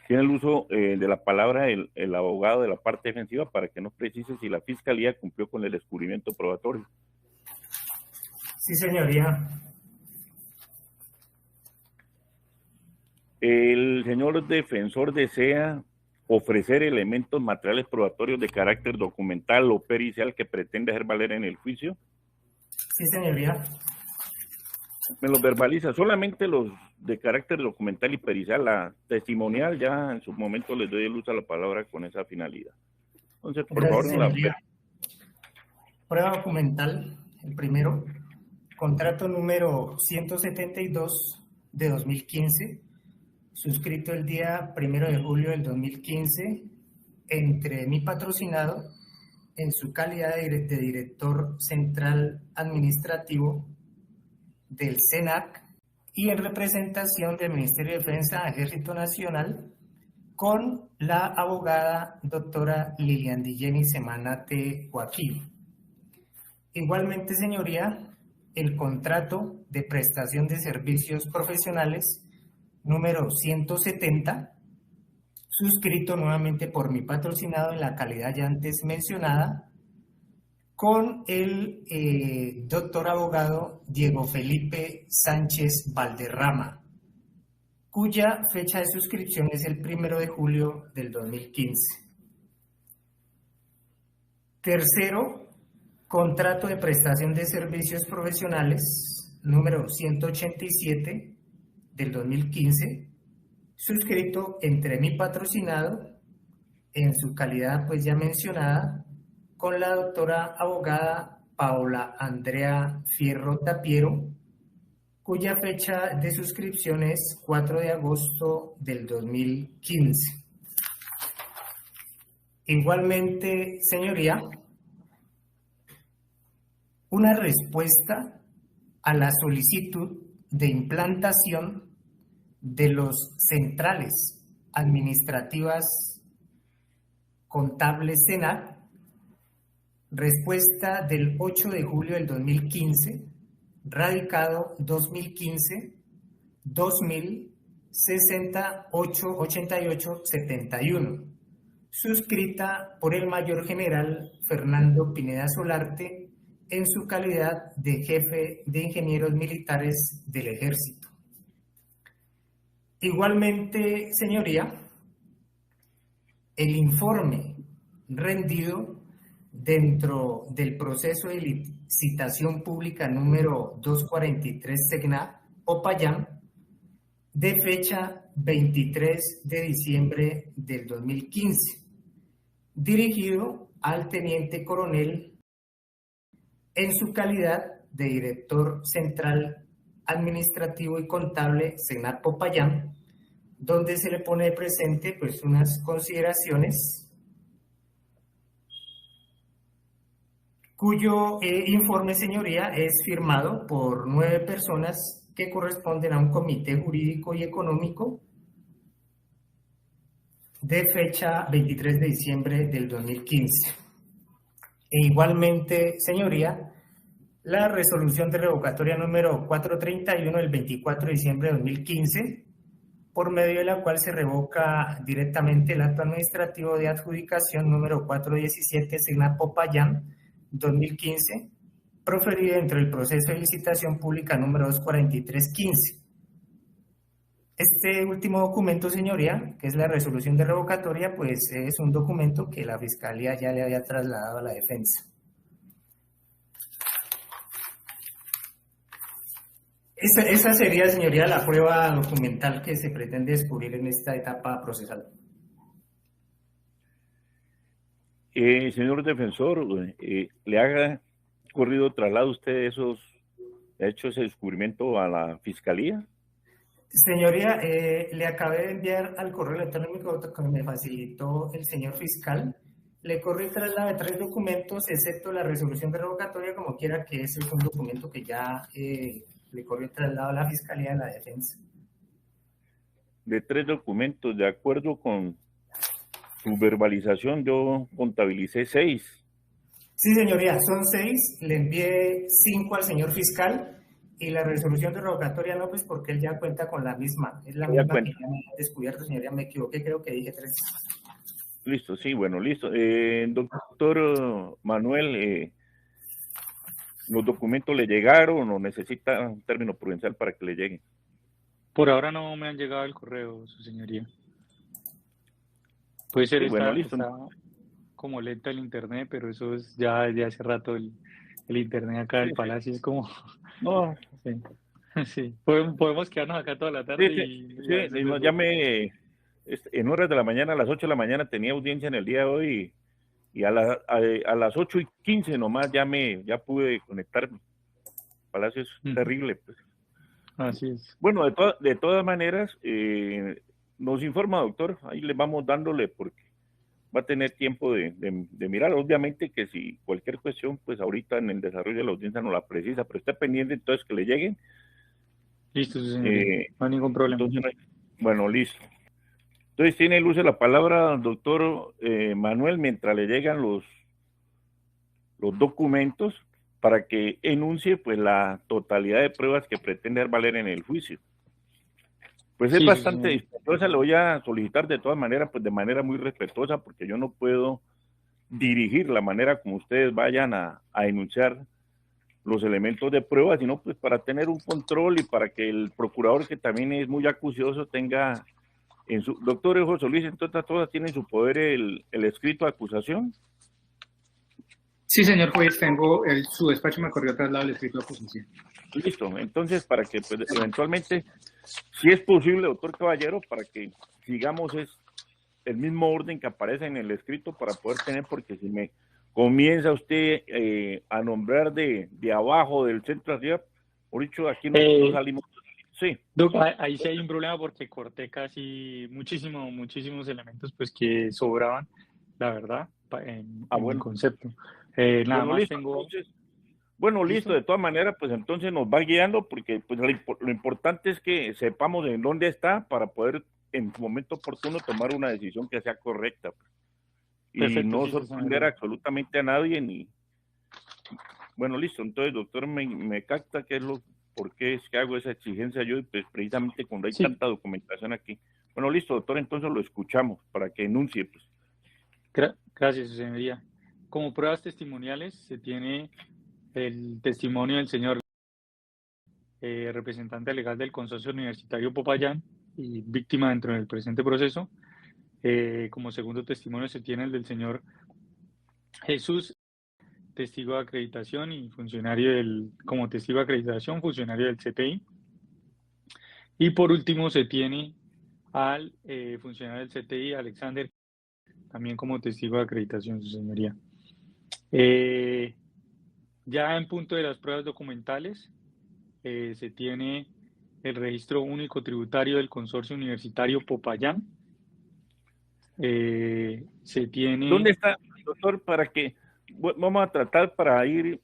Tiene el uso de la palabra el abogado de la parte defensiva para que nos precise si la Fiscalía cumplió con el descubrimiento probatorio. Sí, señoría. El señor defensor desea ofrecer elementos materiales probatorios de carácter documental o pericial que pretende hacer valer en el juicio. Sí, señoría. Me los verbaliza, solamente los de carácter documental y pericial, la testimonial ya en su momento les doy el uso a la palabra con esa finalidad. Entonces, por Gracias, favor, señoría. Prueba documental, el primero, contrato número 172 de 2015, suscrito el día 1 de julio del 2015 entre mi patrocinado en su calidad de director central administrativo del SENAC y en representación del Ministerio de Defensa, Ejército Nacional, con la abogada doctora Lilian Dilleni Semanate Joaquín. Igualmente, señoría, el contrato de prestación de servicios profesionales número 170, suscrito nuevamente por mi patrocinado en la calidad ya antes mencionada, con el doctor abogado Diego Felipe Sánchez Valderrama, cuya fecha de suscripción es el 1 de julio del 2015. Tercero, contrato de prestación de servicios profesionales número 187 del 2015, suscrito entre mi patrocinado en su calidad pues ya mencionada con la doctora abogada Paola Andrea Fierro Tapiero, cuya fecha de suscripción es 4 de agosto del 2015. Igualmente, señoría, una respuesta a la solicitud de implantación de los centrales administrativas contables SENAC, respuesta del 8 de julio del 2015, radicado 2015-2000-6888-71, suscrita por el mayor general Fernando Pineda Solarte en su calidad de jefe de ingenieros militares del Ejército. Igualmente, señoría, el informe rendido dentro del proceso de licitación pública número 243 SEGNA Popayán, de fecha 23 de diciembre del 2015, dirigido al teniente coronel en su calidad de director central administrativo y contable SEGNA Popayán, donde se le pone presente pues unas consideraciones cuyo informe, señoría, es firmado por 9 personas que corresponden a un comité jurídico y económico de fecha 23 de diciembre del 2015. E igualmente, señoría, la resolución de revocatoria número 431 del 24 de diciembre de 2015, por medio de la cual se revoca directamente el acto administrativo de adjudicación número 417 SEGNA Popayán 2015, proferido dentro del proceso de licitación pública número 24315. Este último documento, señoría, que es la resolución de revocatoria, pues es un documento que la Fiscalía ya le había trasladado a la defensa. Esa sería, señoría, la prueba documental que se pretende descubrir en esta etapa procesal. Señor defensor, ¿le ha corrido traslado usted ha hecho ese descubrimiento a la Fiscalía? Señoría, le acabé de enviar al correo electrónico que me facilitó el señor fiscal. Le corrí traslado de 3 documentos, excepto la resolución de revocatoria, como quiera que ese es un documento que ya le corrió traslado a la Fiscalía de la Defensa. De 3 documentos, de acuerdo con su verbalización, yo contabilicé 6. Sí, señoría, son 6. Le envié 5 al señor fiscal Y la resolución derogatoria no, pues porque él ya cuenta con la misma, es la ¿Se da misma que cuenta? ya me ha descubierto, señoría, me equivoqué, creo que dije 3. Listo, sí, bueno, listo. Doctor Manuel, ¿los documentos le llegaron o necesita un término prudencial para que le lleguen? Por ahora no me han llegado el correo, su señoría. Puede ser, Sí, bueno, listo. está como lenta el internet, pero eso es ya desde hace rato el internet acá Sí, del sí. Palacio es como, No, sí, sí. Podemos quedernos acá toda la sí, tarde sí, y sí, a veces no, ya en horas de la mañana, a las 8 de la mañana tenía audiencia en el día de hoy y a las 8:15 nomás ya pude conectarme. Palacio es terrible, pues. Así es. Bueno, de todas maneras, nos informa, doctor, ahí le vamos dándole porque va a tener tiempo de mirar. Obviamente que si cualquier cuestión, pues ahorita en el desarrollo de la audiencia no la precisa, pero está pendiente entonces que le lleguen. Listo, su señoría. No hay ningún problema. Entonces, bueno, listo. Entonces tiene el uso de la palabra, doctor Manuel, mientras le llegan los documentos para que enuncie pues la totalidad de pruebas que pretende valer en el juicio. Pues es Sí, su bastante señoría. dispendosa, le voy a solicitar de todas maneras, pues de manera muy respetuosa, porque yo no puedo dirigir la manera como ustedes vayan a enunciar los elementos de prueba, sino pues para tener un control y para que el procurador, que también es muy acucioso, tenga en su... Doctor José Luis, entonces todas tienen en su poder el escrito de acusación. Sí, señor juez, tengo su despacho me corrió traslado el escrito de acusación. Listo, entonces para que pues, eventualmente, si es posible, doctor Caballero, para que sigamos el mismo orden que aparece en el escrito para poder tener, porque si me comienza usted a nombrar de abajo, del centro hacia, por dicho, aquí no salimos. Sí. Ahí sí hay un problema porque corté casi muchísimos elementos pues que sobraban, la verdad, en el Bueno. concepto. Nada Bueno, más listo. tengo... Entonces, bueno, listo, de todas maneras, pues entonces nos va guiando porque pues lo importante es que sepamos en dónde está para poder en su momento oportuno tomar una decisión que sea correcta y Perfecto, no sí, sorprender absolutamente a nadie ni... Bueno, listo, entonces doctor me capta qué es por qué es que hago esa exigencia yo, pues precisamente cuando hay sí. tanta documentación aquí. Bueno, listo, doctor, entonces lo escuchamos para que enuncie, pues. Gracias, su señoría. Como pruebas testimoniales se tiene el testimonio del señor representante legal del Consorcio Universitario Popayán y víctima dentro del presente proceso. Como segundo testimonio se tiene el del señor Jesús, testigo de acreditación y como testigo de acreditación, funcionario del CTI. Y por último se tiene al funcionario del CTI, Alexander, también como testigo de acreditación, su señoría. Ya en punto de las pruebas documentales, se tiene el registro único tributario del Consorcio Universitario Popayán. Se tiene... ¿Dónde está, doctor, para que vamos a tratar para ir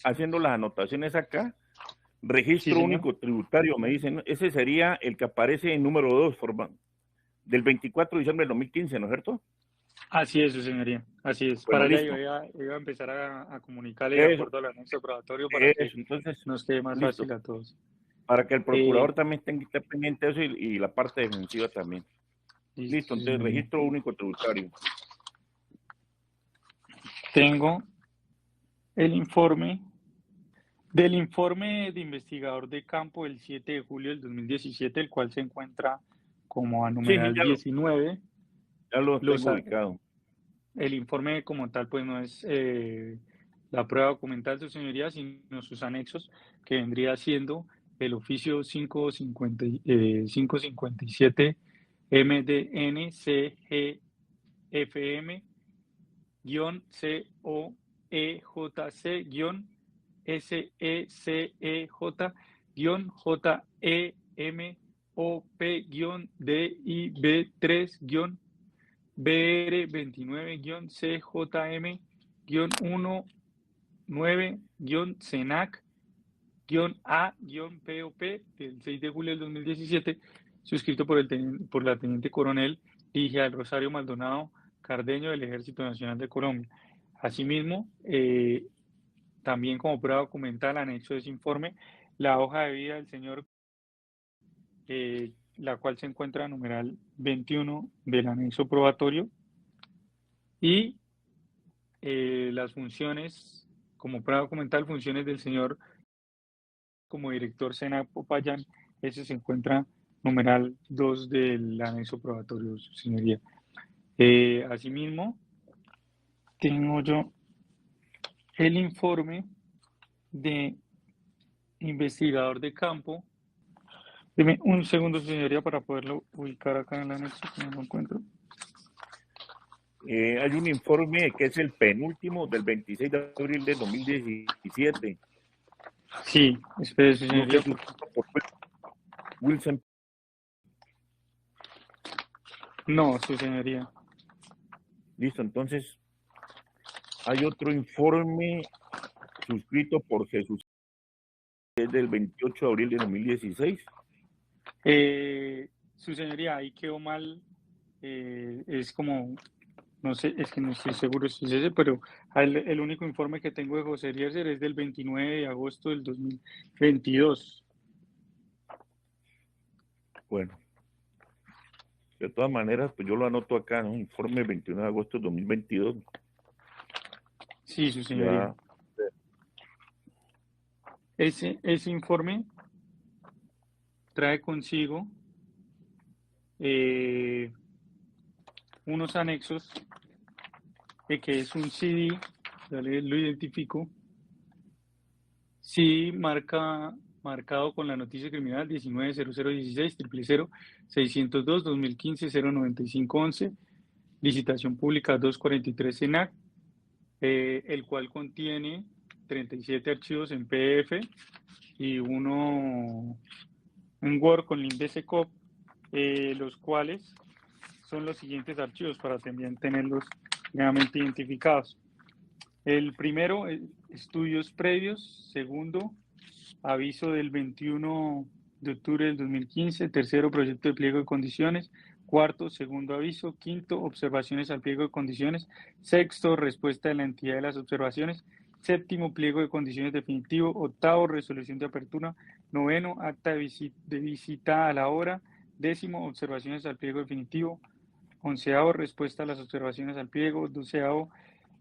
haciendo las anotaciones acá? Registro Sí, único tributario, me dicen, ese sería el que aparece en número 2, del 24 de diciembre del 2015, ¿no es cierto? Así es, su señoría, así es. Bueno, Para allá listo. iba a empezar a comunicarle de acuerdo al anexo probatorio para que entonces, nos quede más listo. fácil a todos. Para que el procurador también esté pendiente de eso y la parte defensiva también. Listo, entonces, registro único tributario. Tengo el informe del informe de investigador de campo del 7 de julio del 2017, el cual se encuentra como a numeral 19. Ya lo tengo ubicado. El informe como tal, pues no es la prueba documental, su señoría, sino sus anexos, que vendría siendo el oficio 557 MDN CGFM COEJC-SEJ-JEMOP-DIB3- BR29-CJM-19-CENAC-A-POP del 6 de julio del 2017, suscrito por la Teniente Coronel Ligia del Rosario Maldonado Cardeño del Ejército Nacional de Colombia. Asimismo, también como prueba documental, anexo de ese informe, la hoja de vida del señor, la cual se encuentra en numeral 21 del anexo probatorio, y las funciones, como prueba documental, funciones del señor como director SENA Popayán, ese se encuentra numeral 2 del anexo probatorio, su señoría. Asimismo, tengo yo el informe de investigador de campo. Deme un segundo, su señoría, para poderlo ubicar acá en el anexo, que no lo encuentro. Hay un informe que es el penúltimo del 26 de abril de 2017. Sí, espere, su No sé señoría. si por Wilson. No, su señoría. Listo, entonces hay otro informe suscrito por Jesús, que es del 28 de abril de 2016. Su señoría, ahí quedó mal. Es como, no sé, es que no estoy seguro si es ese, pero el único informe que tengo de José Rierser es del 29 de agosto del 2022. Bueno, de todas maneras, pues yo lo anoto acá, ¿no? Informe 21 de agosto de 2022. Sí, su señoría. Ya. Ese informe trae consigo unos anexos, que es un CD, ya lo identifico, CD marcado con la noticia criminal 19-0016-000-602-2015-09511, licitación pública 243 ENAC, el cual contiene 37 archivos en PDF y un Word con link de SECOP, los cuales son los siguientes archivos para también tenerlos plenamente identificados. El primero, estudios previos. Segundo, aviso del 21 de octubre del 2015. Tercero, proyecto de pliego de condiciones. Cuarto, segundo aviso. Quinto, observaciones al pliego de condiciones. Sexto, respuesta de la entidad de las observaciones. Séptimo, pliego de condiciones definitivo. Octavo, resolución de apertura. Noveno, acta de visita a la hora. Décimo, observaciones al pliego definitivo. Onceavo, respuesta a las observaciones al pliego. Doceavo,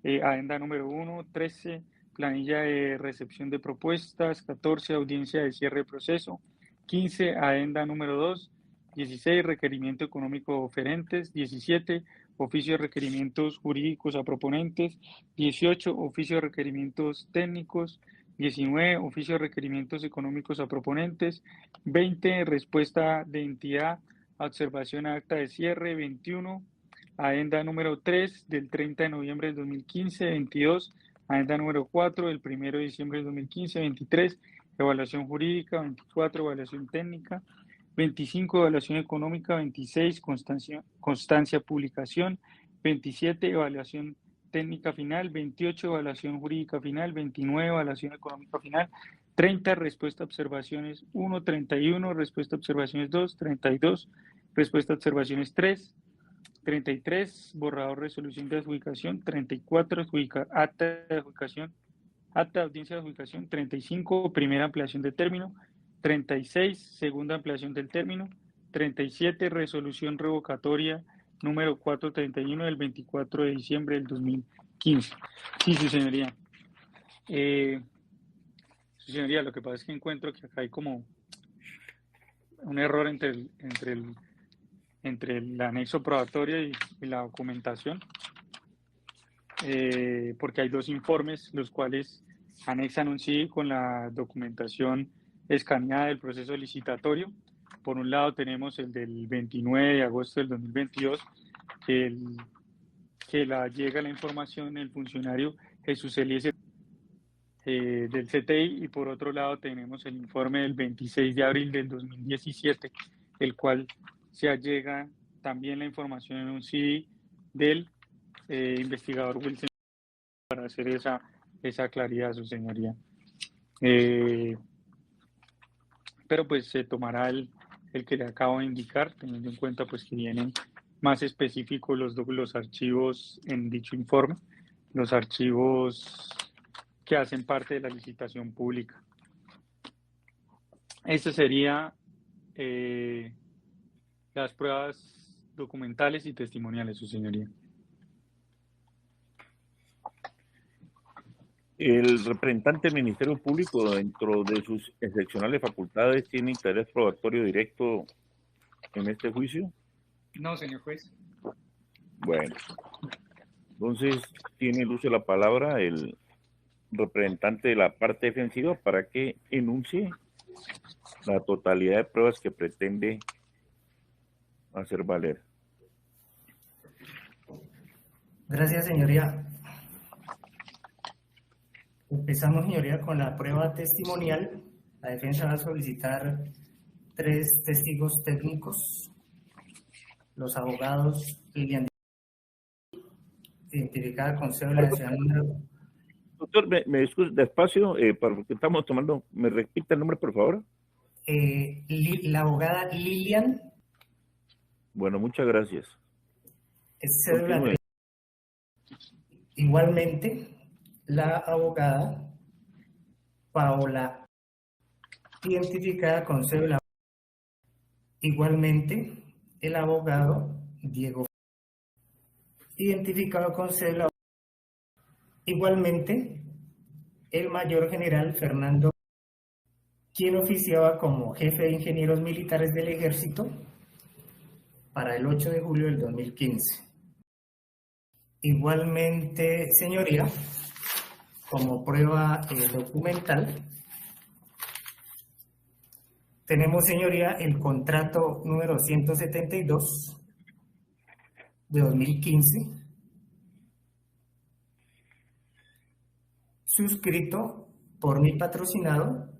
adenda número 1. 13, planilla de recepción de propuestas. 14, audiencia de cierre de proceso. 15, adenda número 2. 16, requerimiento económico oferentes. 17, oficio de requerimientos jurídicos a proponentes. 18, oficio de requerimientos técnicos. 19, oficio de requerimientos económicos a proponentes. 20, respuesta de entidad a observación a acta de cierre. 21, adenda número 3 del 30 de noviembre del 2015. 22, adenda número 4 del 1 de diciembre del 2015. 23, evaluación jurídica. 24, evaluación técnica. 25, evaluación económica. 26, constancia publicación. 27, evaluación técnica final. 28, evaluación jurídica final. 29, evaluación económica final. 30, respuesta a observaciones 1. 31, respuesta a observaciones 2. 32, respuesta a observaciones 3. 33, borrador resolución de adjudicación. 34, acta de adjudicación, acta de audiencia de adjudicación. 35, primera ampliación de término. 36, segunda ampliación del término. 37, resolución revocatoria número 431 del 24 de diciembre del 2015. Sí, su señoría. Su señoría, lo que pasa es que encuentro que acá hay como un error entre el anexo probatorio y la documentación, porque hay dos informes, los cuales anexan un sí con la documentación escaneada del proceso licitatorio. Por un lado tenemos el del 29 de agosto del 2022, que llega la información el funcionario Jesús Eliezer del CTI, y por otro lado tenemos el informe del 26 de abril del 2017, el cual se allega también la información en un CD del investigador Wilson, para hacer esa claridad, su señoría. Pero pues se tomará el que le acabo de indicar, teniendo en cuenta pues que vienen más específicos los archivos en dicho informe, los archivos que hacen parte de la licitación pública. Esto sería las pruebas documentales y testimoniales, su señoría. El representante del Ministerio Público, dentro de sus excepcionales facultades, ¿tiene interés probatorio directo en este juicio? No, señor juez. Bueno, entonces tiene el uso de la palabra el representante de la parte defensiva para que enuncie la totalidad de pruebas que pretende hacer valer. Gracias, señoría. Empezamos, señoría, con la prueba testimonial. La defensa va a solicitar 3 testigos técnicos. Los abogados Lilian, identificada con cédula de ciudad número... Doctor, me disculpe, despacio, porque estamos tomando, ¿me repite el nombre, por favor? la abogada Lilian. Bueno, muchas gracias. Cédula 3. Igualmente, la abogada Paola, identificada con cédula. Igualmente, el abogado Diego, identificado con cédula. Igualmente, el mayor general Fernando, quien oficiaba como jefe de ingenieros militares del ejército para el 8 de julio del 2015. Igualmente, señoría, como prueba documental, tenemos, señoría, el contrato número 172 de 2015, suscrito por mi patrocinado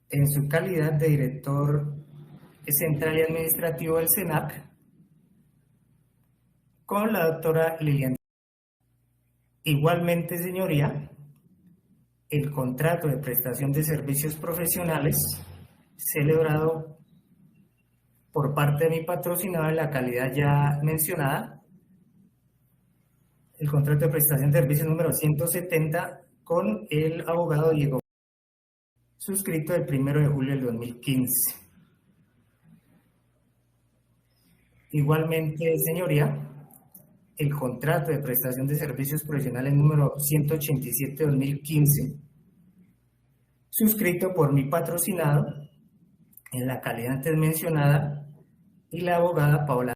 en su calidad de director central y administrativo del SENAC con la doctora Lilian. Igualmente, señoría, el contrato de prestación de servicios profesionales celebrado por parte de mi patrocinado en la calidad ya mencionada, el contrato de prestación de servicios número 170 con el abogado Diego, suscrito el 1 de julio del 2015. Igualmente, señoría, el contrato de prestación de servicios profesionales número 187-2015, suscrito por mi patrocinado en la calidad antes mencionada y la abogada Paola,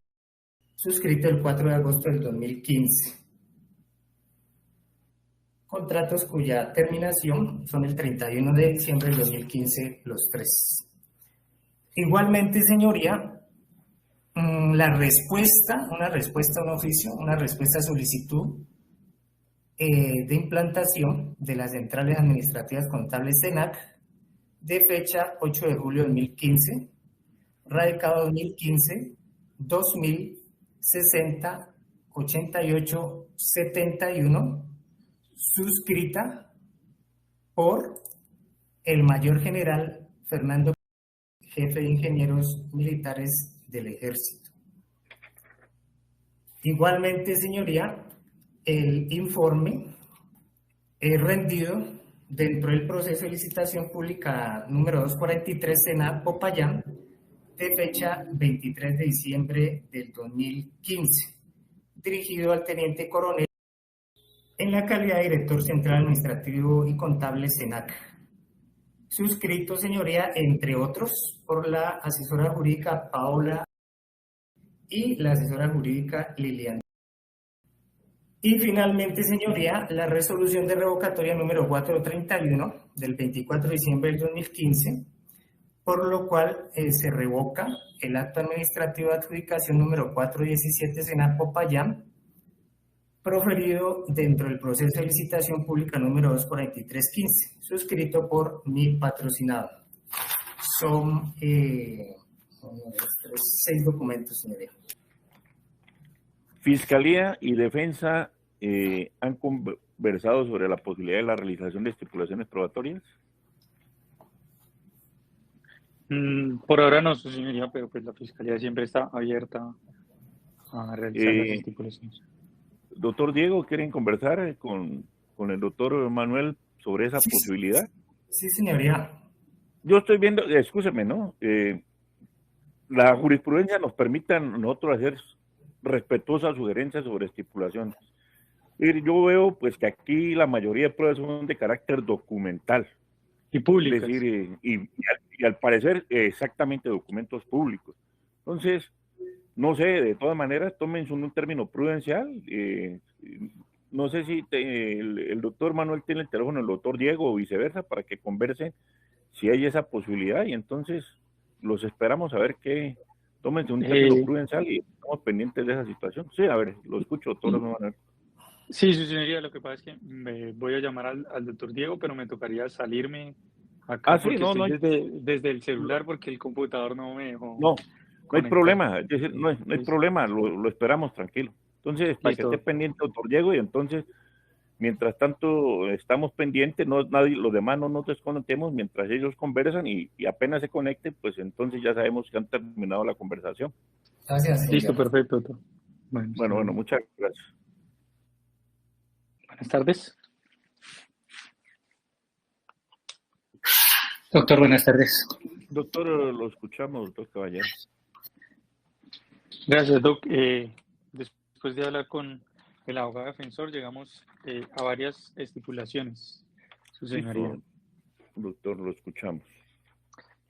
suscrito el 4 de agosto del 2015. Contratos cuya terminación son el 31 de diciembre del 2015, los 3. Igualmente, señoría, una respuesta a un oficio, una respuesta a solicitud de implantación de las centrales administrativas contables SENAC de fecha 8 de julio de 2015, radicado 2015, 2060 88 71, suscrita por el mayor general Fernando, jefe de ingenieros militares del ejército. Igualmente, señoría, el informe es rendido dentro del proceso de licitación pública número 243 SENAC Popayán de fecha 23 de diciembre del 2015, dirigido al teniente coronel en la calidad de director central administrativo y contable SENAC. Suscrito, señoría, entre otros, por la asesora jurídica Paola y la asesora jurídica Lilian. Y finalmente, señoría, la resolución de revocatoria número 431 del 24 de diciembre del 2015, por lo cual se revoca el acto administrativo de adjudicación número 417 SENAC Popayán, proferido dentro del proceso de licitación pública número 24315, suscrito por mi patrocinado. Son 6 documentos, señoría. Fiscalía y Defensa han conversado sobre la posibilidad de la realización de estipulaciones probatorias. Por ahora no, su señoría, pero pues la Fiscalía siempre está abierta a realizar las estipulaciones. Doctor Diego, ¿quieren conversar con el doctor Manuel sobre esa posibilidad? Sí, señoría. yo estoy viendo, escúcheme, ¿no? La jurisprudencia nos permite a nosotros hacer respetuosas sugerencias sobre estipulaciones. Y yo veo pues que aquí la mayoría de pruebas son de carácter documental, Y es decir, públicas. y al parecer exactamente documentos públicos. Entonces, no sé, de todas maneras, tómense un término prudencial. No sé si el doctor Manuel tiene el teléfono del doctor Diego o viceversa para que conversen si hay esa posibilidad y entonces los esperamos a ver qué, tómense un término Eh, prudencial y estamos pendientes de esa situación. Sí, a ver, lo escucho, doctor Manuel. sí, su señoría, lo que pasa es que me voy a llamar al doctor Diego, pero me tocaría salirme acá Ah, sí, porque no, estoy no hay, desde el no, celular porque el computador no me dejó no hay conectar. problema, es decir, no hay Listo, problema, lo esperamos tranquilo. Entonces, para que esté listo, pendiente, doctor Diego, y entonces mientras tanto, estamos pendientes, no, nadie, los demás no nos desconectemos mientras ellos conversan y apenas se conecten, pues entonces ya sabemos que han terminado la conversación. Gracias, listo, señor. perfecto, doctor. Bueno, hasta Bueno, luego. muchas gracias. Buenas tardes. Doctor, buenas tardes. Doctor, lo escuchamos, doctor Caballero. Gracias, Doc. Después de hablar con el abogado defensor, llegamos a varias estipulaciones, su señoría. Listo, doctor, lo escuchamos.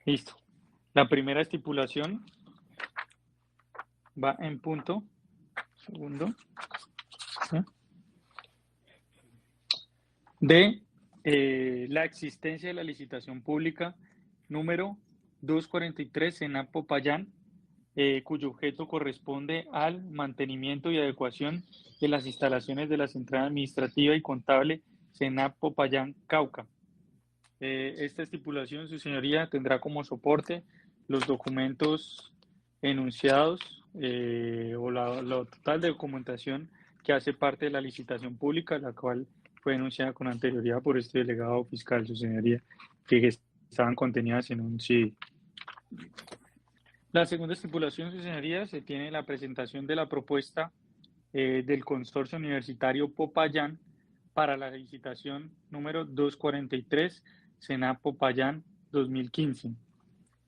Listo. La primera estipulación va en punto. Segundo. ¿Sí? De la existencia de la licitación pública número 243 en Popayán, cuyo objeto corresponde al mantenimiento y adecuación de las instalaciones de la Central Administrativa y Contable Senap Popayán, Cauca. Esta estipulación, su señoría, tendrá como soporte los documentos enunciados o la total de documentación que hace parte de la licitación pública, la cual fue enunciada con anterioridad por este delegado fiscal, su señoría, que estaban contenidas en un CD. La segunda estipulación, su señoría, se tiene la presentación de la propuesta del Consorcio Universitario Popayán para la licitación número 243, Senap Popayán 2015,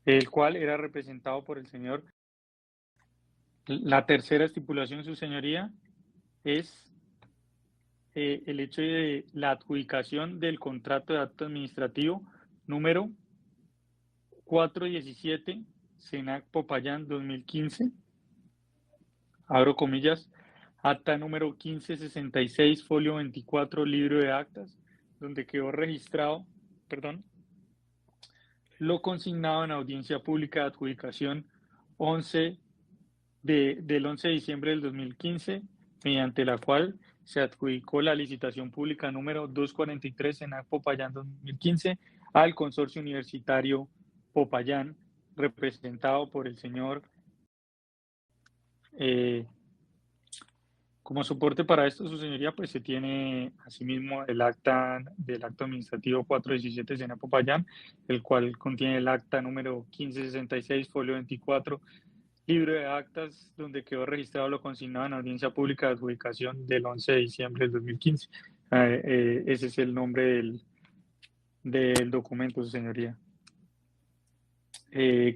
el cual era representado por el señor. La tercera estipulación, su señoría, es el hecho de la adjudicación del contrato de acto administrativo número 417, Senac Popayán 2015, abro comillas, acta número 1566, folio 24, libro de actas, donde quedó registrado, lo consignado en audiencia pública de adjudicación 11 del 11 de diciembre del 2015, mediante la cual se adjudicó la licitación pública número 243 en Popayán 2015 al consorcio universitario Popayán, representado por el señor. Como soporte para esto, su señoría, pues se tiene asimismo el acta del acto administrativo 417 de Popayán, el cual contiene el acta número 1566, folio 24, libro de actas, donde quedó registrado lo consignado en audiencia pública de adjudicación del 11 de diciembre del 2015. Ese es el nombre del documento, su señoría.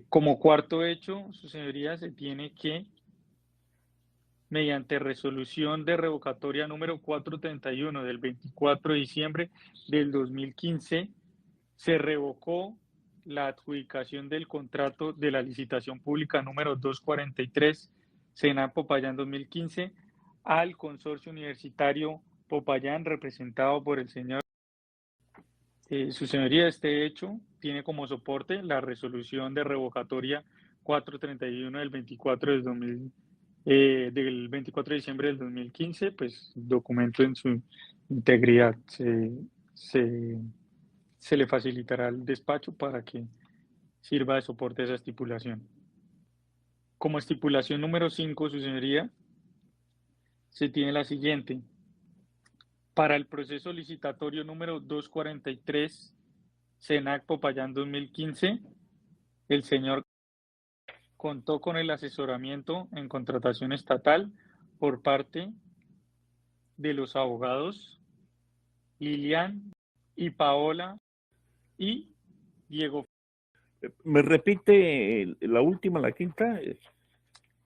Como cuarto hecho, su señoría, se tiene que, mediante resolución de revocatoria número 431 del 24 de diciembre del 2015, se revocó la adjudicación del contrato de la licitación pública número 243, Senap Popayán 2015, al consorcio universitario Popayán, representado por el señor. Su señoría, este hecho tiene como soporte la resolución de revocatoria 431 del 24 del 24 de diciembre del 2015, pues documento en su integridad. Se le facilitará el despacho para que sirva de soporte a esa estipulación. Como estipulación número 5, su señoría, se tiene la siguiente. Para el proceso licitatorio número 243, Senac Popayán 2015, el señor contó con el asesoramiento en contratación estatal por parte de los abogados Lilian y Paola y Diego ¿Me repite la última, la quinta?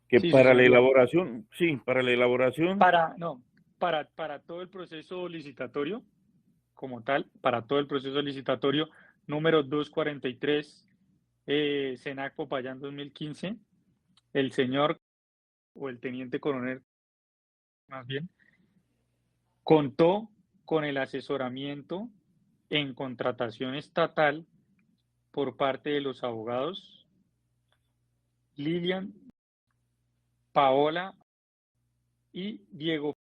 Que Sí, para la señoría. elaboración, sí, para la elaboración. Para todo el proceso licitatorio, como tal, para todo el proceso licitatorio, número 243, SENAC Popayán 2015, el señor o el teniente coronel, más bien, contó con el asesoramiento en contratación estatal por parte de los abogados Lilian, Paola y Diego.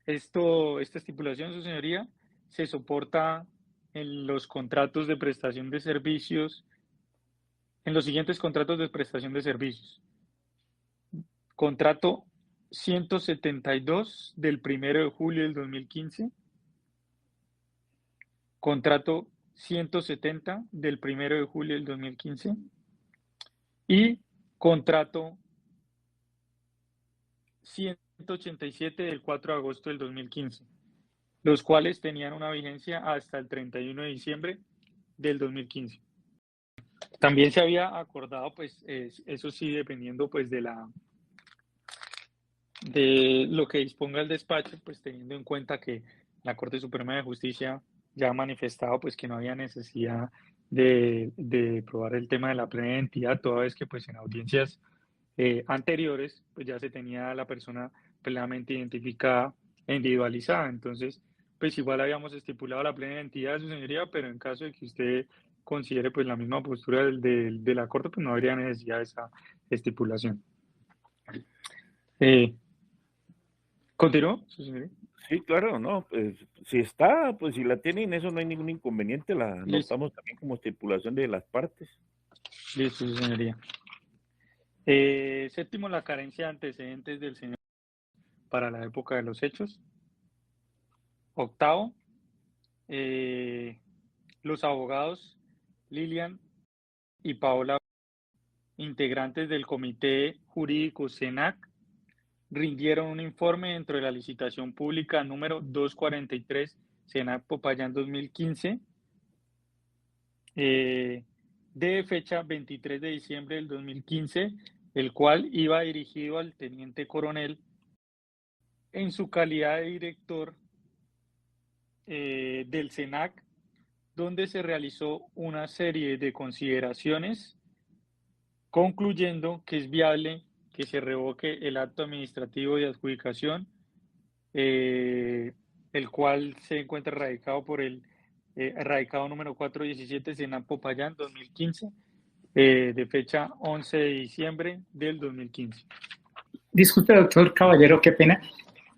Esta estipulación, su señoría, se soporta en los contratos de prestación de servicios, en los siguientes contratos de prestación de servicios. Contrato 172 del 1 de julio del 2015, contrato 170 del 1 de julio del 2015 y contrato 187 del 4 de agosto del 2015, los cuales tenían una vigencia hasta el 31 de diciembre del 2015. También se había acordado, pues, eso sí, dependiendo pues de lo que disponga el despacho, pues teniendo en cuenta que la Corte Suprema de Justicia ya ha manifestado pues que no había necesidad de probar el tema de la plena identidad, toda vez que pues en audiencias anteriores pues ya se tenía a la persona plenamente identificada e individualizada. Entonces, pues igual habíamos estipulado la plena identidad de su señoría, pero en caso de que usted considere pues la misma postura de la Corte, pues no habría necesidad de esa estipulación. ¿Continúo, su señoría? Sí, claro, no, pues si está, pues si la tienen, eso no hay ningún inconveniente, la Listo, anotamos también como estipulación de las partes. listo, su señoría. Séptimo, la carencia de antecedentes del señor para la época de los hechos. Octavo, los abogados Lilian y Paola, integrantes del Comité Jurídico SENAC, rindieron un informe dentro de la licitación pública número 243 SENAC Popayán 2015, de fecha 23 de diciembre del 2015, el cual iba dirigido al teniente coronel en su calidad de director del SENAC, donde se realizó una serie de consideraciones, concluyendo que es viable que se revoque el acto administrativo de adjudicación, el cual se encuentra radicado por el radicado número 417 SENAC Popayán 2015, de fecha 11 de diciembre del 2015. Disculpe, doctor Caballero, qué pena.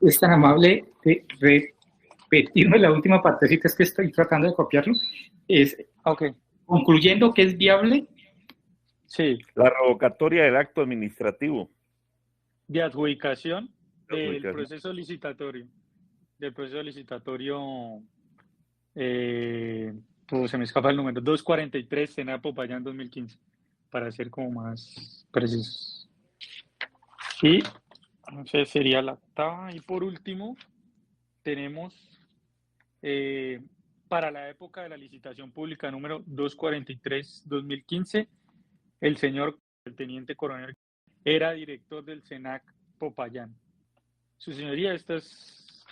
Es tan amable de repetirme la última partecita, es que estoy tratando de copiarlo. Es Ok, concluyendo que es viable. sí, La revocatoria del acto administrativo. de adjudicación del Adjudicación. proceso licitatorio. Pues se me escapa el número, 243 SENAC Popayán 2015, para ser como más precisos. Y no sé, sería la octava. Y por último, tenemos para la época de la licitación pública número 243-2015, el señor, el teniente coronel, era director del SENAC Popayán. Su señoría, estas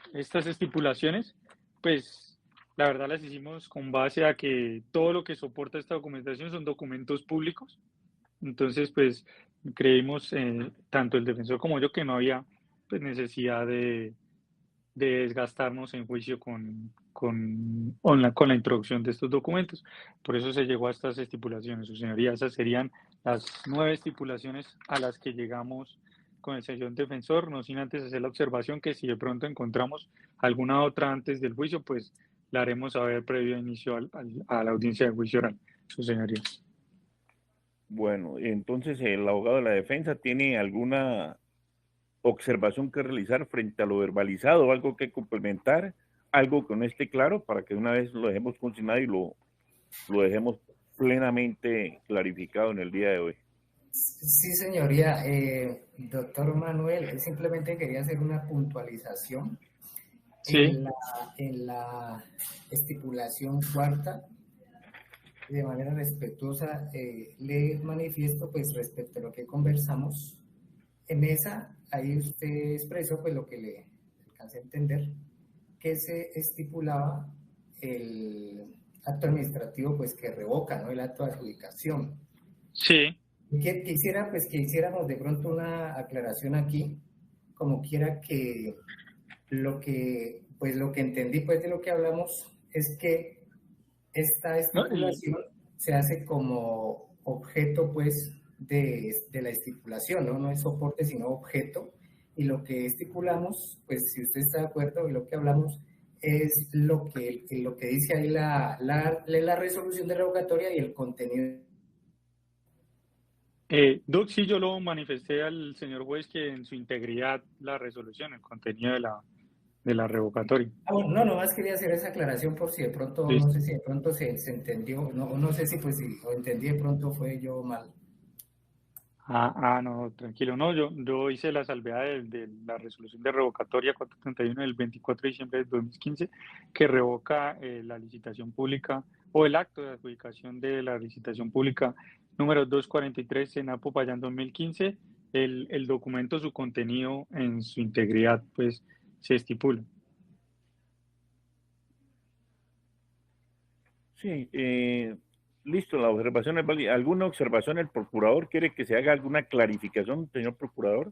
estipulaciones, pues la verdad las hicimos con base a que todo lo que soporta esta documentación son documentos públicos. Entonces, pues creímos, tanto el defensor como yo, que no había pues, necesidad de desgastarnos en juicio con la introducción de estos documentos. Por eso se llegó a estas estipulaciones, su señoría. Esas serían las 9 estipulaciones a las que llegamos con el señor defensor, no sin antes hacer la observación que si de pronto encontramos alguna otra antes del juicio, pues la haremos saber previo inicio a la audiencia de juicio oral, su señoría. Bueno, entonces el abogado de la defensa tiene alguna observación que realizar frente a lo verbalizado, algo que complementar, algo que no esté claro, para que una vez lo dejemos consignado y lo dejemos plenamente clarificado en el día de hoy. Sí, señoría. Doctor Manuel, simplemente quería hacer una puntualización. Sí. En la estipulación cuarta, de manera respetuosa le manifiesto pues respecto a lo que conversamos. En esa, ahí usted expresó pues lo que le alcancé a entender, que se estipulaba el acto administrativo pues que revoca, ¿no? El acto de adjudicación. Sí. Quisiera pues que hiciéramos de pronto una aclaración aquí, como quiera que lo que entendí pues de lo que hablamos es que esta No, estipulación se hace como objeto pues de la estipulación, ¿no? No es soporte sino objeto, y lo que estipulamos, pues si usted está de acuerdo y lo que hablamos es lo que dice ahí la resolución de revocatoria y el contenido. Doc, sí, yo lo manifesté al señor juez que en su integridad la resolución, el contenido de la revocatoria. Bueno, no, nomás quería hacer esa aclaración por si de pronto, no Listo. sé si de pronto se entendió, no sé si pues si lo entendí de pronto fue yo mal. No, tranquilo. No, yo hice la salvedad de la resolución de revocatoria 431 del 24 de diciembre de 2015, que revoca la licitación pública o el acto de adjudicación de la licitación pública número 243 Senado Popayán 2015. El documento, su contenido en su integridad, pues se estipula. Sí, listo, la observación es válida. ¿Alguna observación el procurador? ¿Quiere que se haga alguna clarificación, señor procurador?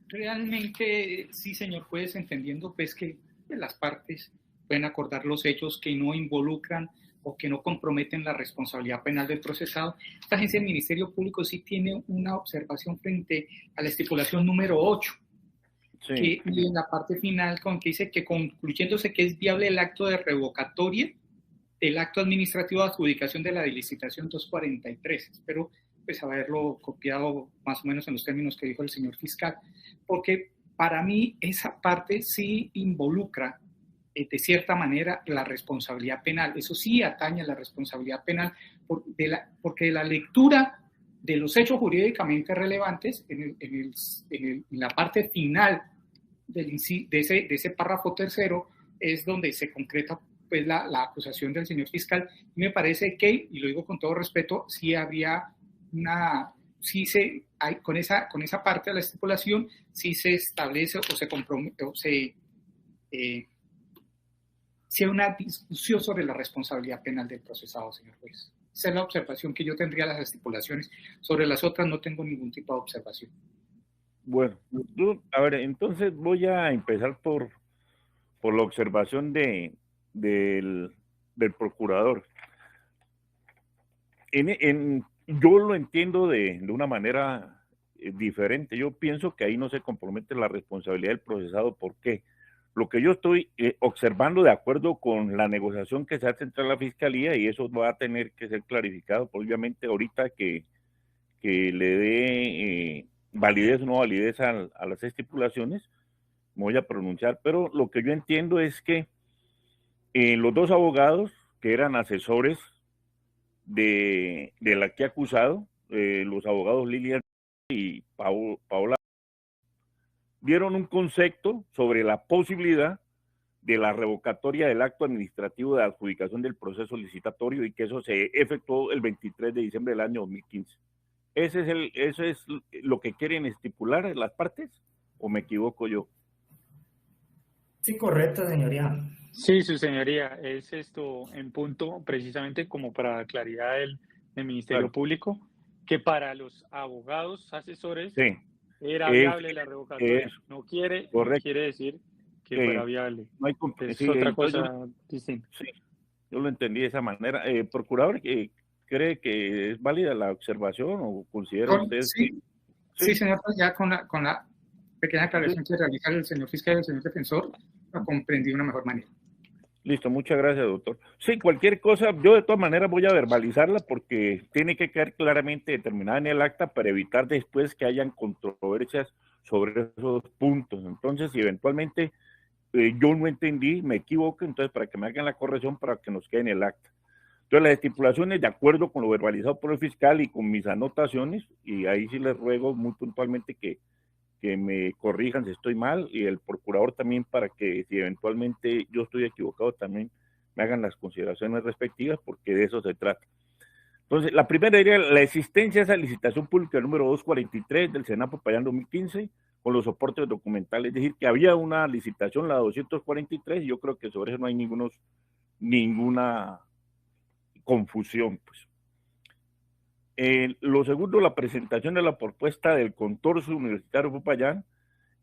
Realmente, sí, señor juez, entendiendo pues que las partes pueden acordar los hechos que no involucran o que no comprometen la responsabilidad penal del procesado. Esta agencia del Ministerio Público sí tiene una observación frente a la estipulación número 8, Sí. que y en la parte final con que dice que concluyéndose que es viable el acto de revocatoria del acto administrativo de adjudicación de la licitación 243. Espero pues haberlo copiado más o menos en los términos que dijo el señor fiscal, porque para mí esa parte sí involucra de cierta manera la responsabilidad penal. Eso sí atañe a la responsabilidad penal porque de la lectura de los hechos jurídicamente relevantes en la parte final de ese párrafo tercero es donde se concreta pues la acusación del señor fiscal. Y me parece que, y lo digo con todo respeto, sí habría con esa parte de la estipulación, sí se establece o se compromete, o si hay una discusión sobre la responsabilidad penal del procesado, señor juez. Esa es la observación que yo tendría a las estipulaciones. Sobre las otras no tengo ningún tipo de observación. Bueno, a ver, entonces voy a empezar por la observación del procurador. Yo lo entiendo de una manera diferente. Yo pienso que ahí no se compromete la responsabilidad del procesado. ¿Por qué? Lo que yo estoy observando de acuerdo con la negociación que se hace entre la Fiscalía, y eso va a tener que ser clarificado, obviamente ahorita que le dé validez o no validez a las estipulaciones, me voy a pronunciar, pero lo que yo entiendo es que los dos abogados que eran asesores del aquí acusado, los abogados Lilian y Paola, dieron un concepto sobre la posibilidad de la revocatoria del acto administrativo de adjudicación del proceso licitatorio, y que eso se efectuó el 23 de diciembre del año 2015. ¿Eso es lo que quieren estipular las partes o me equivoco yo? Sí, correcto, señoría. Sí, su señoría, es esto en punto precisamente como para claridad del Ministerio Claro. Público, que para los abogados asesores Sí, era viable la revocatoria. No quiere decir que fuera viable. no hay, Es sí, otra entonces cosa distinta. sí, yo lo entendí de esa manera. Procurador, ¿cree que es válida la observación o considera usted sí, que sí, señor, ya con la pequeña aclaración que realiza el señor fiscal y el señor defensor, lo comprendí de una mejor manera. Listo, muchas gracias, doctor. Sí, cualquier cosa, yo de todas maneras voy a verbalizarla porque tiene que quedar claramente determinada en el acta para evitar después que hayan controversias sobre esos puntos. Entonces, si eventualmente yo no entendí, me equivoco, entonces para que me hagan la corrección para que nos quede en el acta. Entonces, las estipulaciones, de acuerdo con lo verbalizado por el fiscal y con mis anotaciones, y ahí sí les ruego muy puntualmente que me corrijan si estoy mal, y el procurador también, para que si eventualmente yo estoy equivocado también me hagan las consideraciones respectivas, porque de eso se trata. Entonces, la primera sería la existencia de esa licitación pública número 243 del Senado Popayán 2015, con los soportes documentales, es decir, que había una licitación, la 243, y yo creo que sobre eso no hay ninguna confusión, pues. Lo segundo, la presentación de la propuesta del Consorcio Universitario Popayán,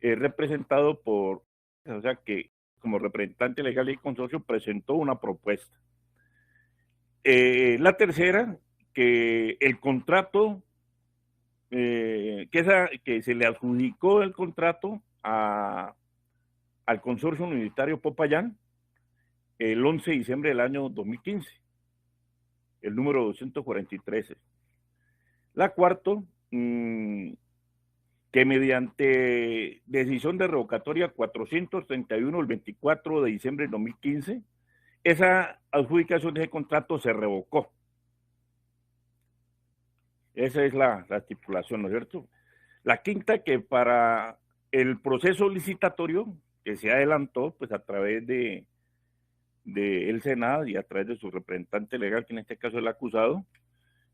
representado por, o sea, que como representante legal del consorcio presentó una propuesta. La tercera, que el contrato, que se le adjudicó el contrato al Consorcio Universitario Popayán el 11 de diciembre del año 2015, el número 243. La cuarta, que mediante decisión de revocatoria 431 el 24 de diciembre de 2015, esa adjudicación de ese contrato se revocó. Esa es la estipulación, ¿no es cierto? La quinta, que para el proceso licitatorio que se adelantó, pues a través de el Senado y a través de su representante legal, que en este caso es el acusado,